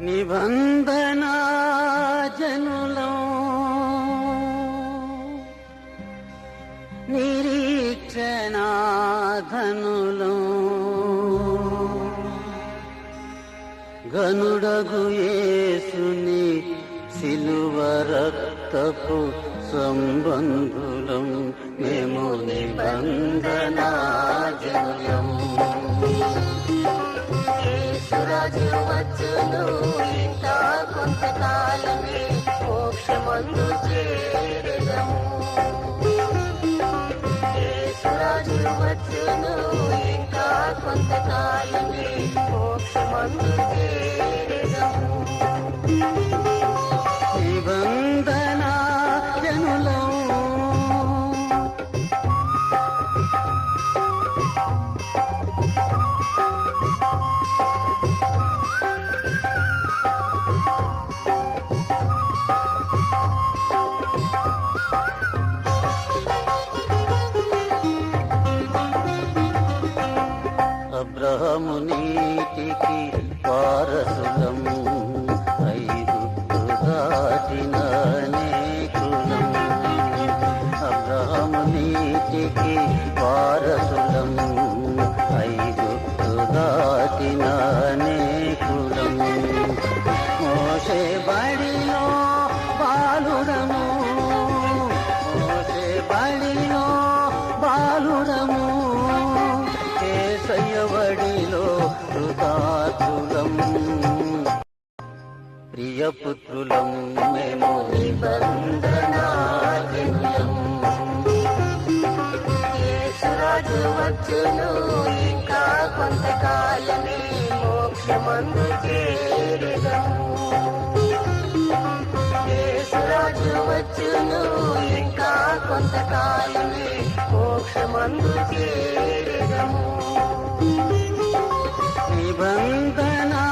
నిబంధనా జనులం నిరీక్షణాధనులం గనుడగు యేసుని సిలువ రక్తపు సంబంధులం మేము నిబంధనా జనులం. యేసురాజు వచ్చును ఇంకా కొంతకాలమే మోక్షమందు చేరెదము. యేసురాజు వచ్చును ఇంకా కొంతకాలమే మోక్షమందు చేరెదము. నిబంధనా జనులం అబ్రహము నీతికి వారసులం ఐగుప్తు దాటిన అనేకులం. అబ్రహము నీతికి వారసులం ఐగుప్తు దాటిన అనేకులం. మోషే బడిలో బాలుడము మోషే బడిలో బాలుడము యేసయ్యవడిలో కృతార్థులం ప్రియపుత్రులం మేము నిబంధనా జనులం. యేసురాజు వచ్చును ఇంకా కొంతకాలమే మోక్షమందు చేరెదము. యేసురాజు వచ్చును ఇంకా కొంతకాలమే మోక్షమందు చేరెదము. నిబంధనా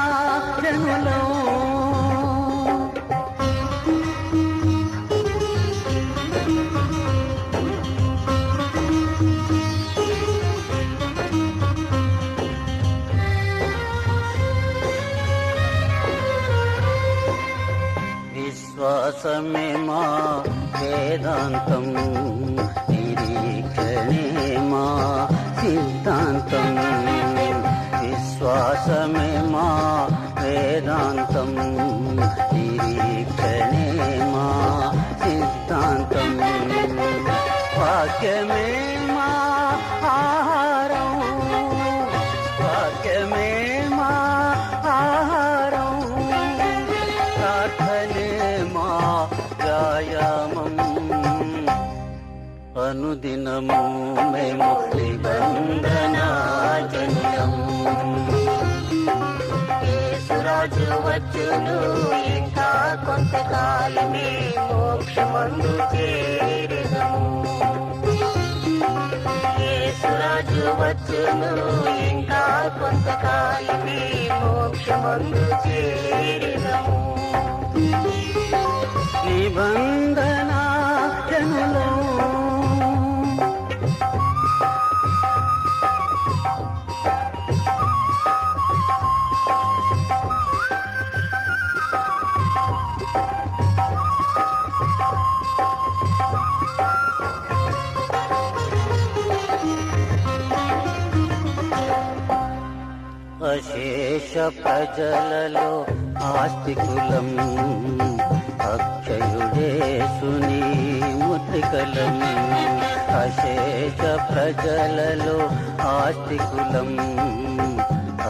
జనులం విశ్వాసమే మా వేదాంతం నిరీక్షణే మా సిద్ధాంతం. విశ్వాసమే మా వేదాంతం నిరీక్షణే మా సిద్ధాంతం. వాక్యమే మా ఆహారం వాక్యమే మా ఆహారం ప్రార్థనే మా వ్యాయామం అనుదినము మేము నిబంధనా జనులం. యేసురాజు వచ్చును ఇంకా కొంతకాలమే మోక్షమందు చేరెదము. యేసురాజు వచ్చును ఇంకా కొంతకాలమే మోక్షమందు చేరెదము. నిబంధనా జనులం అశేష ప్రజలలో ఆస్తికులం అక్షయుడేసుని ముద్రికలం. అశేష ప్రజలలో ఆస్తికులం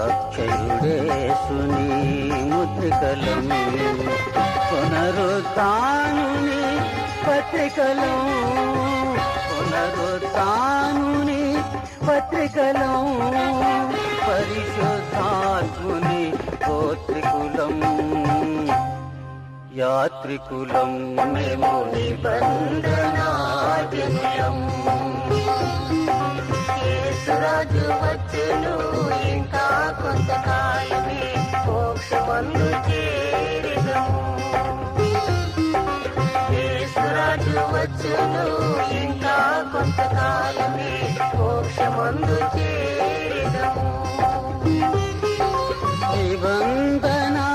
అక్షయుడేసుని ముద్రికలం. పునరుత్థానుని పత్రికలం పునరుత్థానుని పత్రికలం. పరిశుద్ధాత్ముని గోత్రికులం యాత్రికులం మేము నిబంధనా జనులం. యేసురాజు వచ్చును ఇంకా కొంతకాలమే మోక్షమందు చేరెదము. యేసురాజు వచ్చును ఇంకా కొంతకాలమే మోక్షమందు చేరెదము. నిబంధనా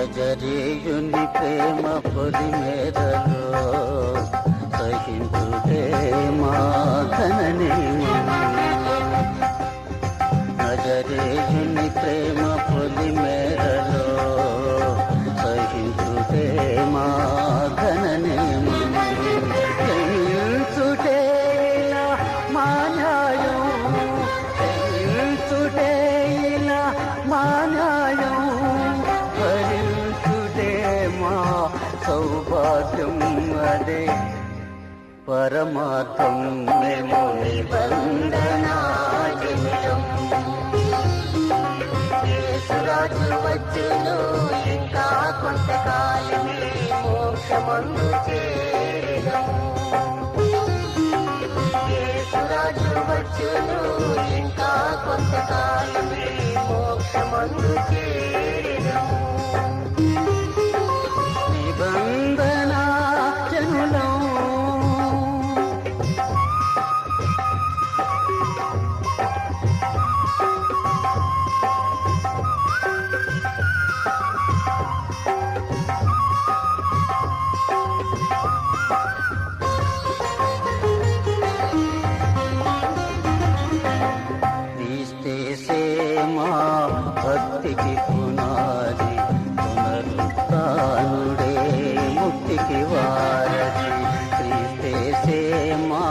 నజరేయుని ప్రేమ పొలిమేరలో సహించుటే మా ఘననేమం. నజరేయుని ప్రేమ పొలిమేరలో సహించుటే మా ఘననేమం. తెలుసుటే ఇలా మా న్యాయం, తెలుసుటే ఇలా మా న్యాయం, భరించుటే మా సౌభాగ్యం. అదే పరమార్థం. మేము నిబంధనాజనులం. యేసురాజు వచ్చును ఇంకా కొంతకాలమే మోక్షమందు చేరుదము. యేసురాజు వచ్చును ఇంకా కొంతకాలమే మోక్షమందు చేరుదము. నిబంధనా జనులం. క్రీస్తే మా భక్తికి పునాది, పునరుత్థానుడే ముక్తికి వారధి. క్రీస్తే మా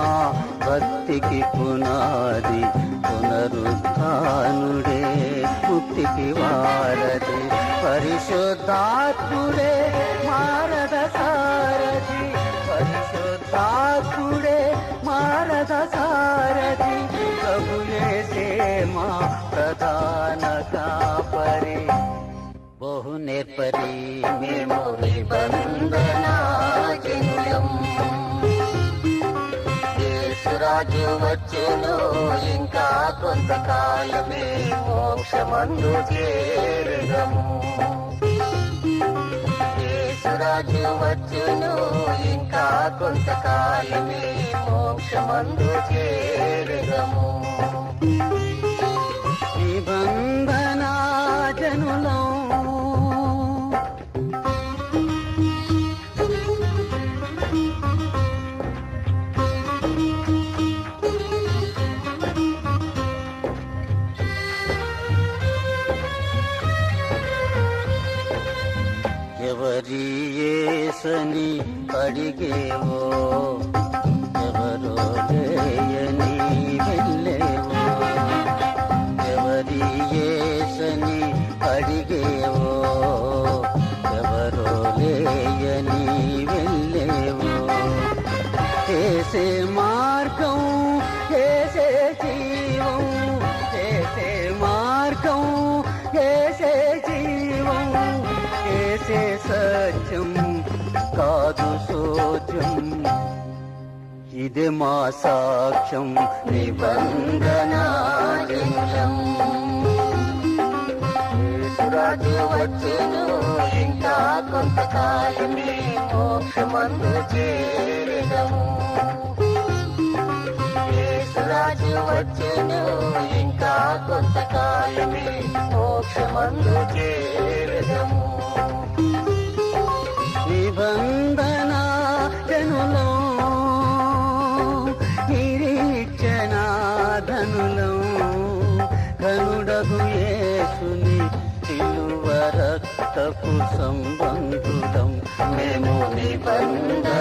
భక్తికి పునాది, పునరుత్థానుడే ముక్తికి వారధి. పరిశుద్ధాత్ముడే మారద సారథి, పరిశుద్ధాత్ముడే మారద సారథి. ప్రభు యేసే మా ప్రధాన కాపరి, బహు నేర్పరి. మేము నిబంధనాజనులం. యేసురాజు వచ్చును ఇంకా కొంతకాలమే మోక్షమందు చేరుదము. యేసురాజు వచ్చును ఇంకా కొంతకాలమే మోక్షమందు చేరుదము. నిబంధనా జనులం. ఎవరి యేసని అడిగేవో, ఎవరో లేయని వెళ్ళేవో. ఎవరి యేసని అడిగేవో, ఎవరో లేయని వెళ్ళేవో. చేసే మార్గం చేసే జీవం, చేసే మార్గం చేసే జీవం. చేసే సత్యం కాదు సోత్యం, ఇదే మా సాక్ష్యం. నిబంధనాజనులం. యేసురాజు వచ్చును ఇంకా కొంతకాలమే మోక్షమందు చేరుదము. యేసురాజు వచ్చును ఇంకా కొంతకాలమే మోక్షమందు చేరుదము. నిబంధనా జనులం, నిరీక్షణాధనులం. ఘనుడగు యేసుని సిలువ రక్తపు సంబంధులం. మేము నిబంధనాజనులం.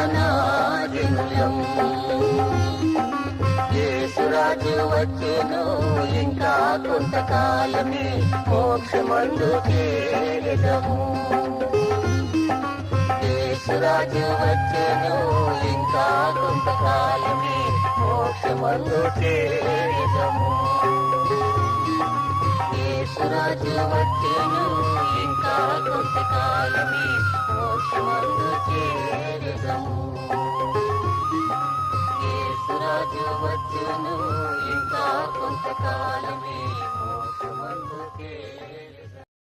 యేసురాజు వచ్చును ఇంకా కొంతకాలమే మోక్షమందు చేరుదము. యేసురాజు వచ్చును ఇంకా కొంతకాలమే మోక్షమందు చేరుదము. యేసురాజు వచ్చును ఇంకా కొంతకాలమే మోక్షమందు చేరుదము. యేసురాజు వచ్చును ఇంకా కొంతకాలమే మోక్షమందు చేరుదము.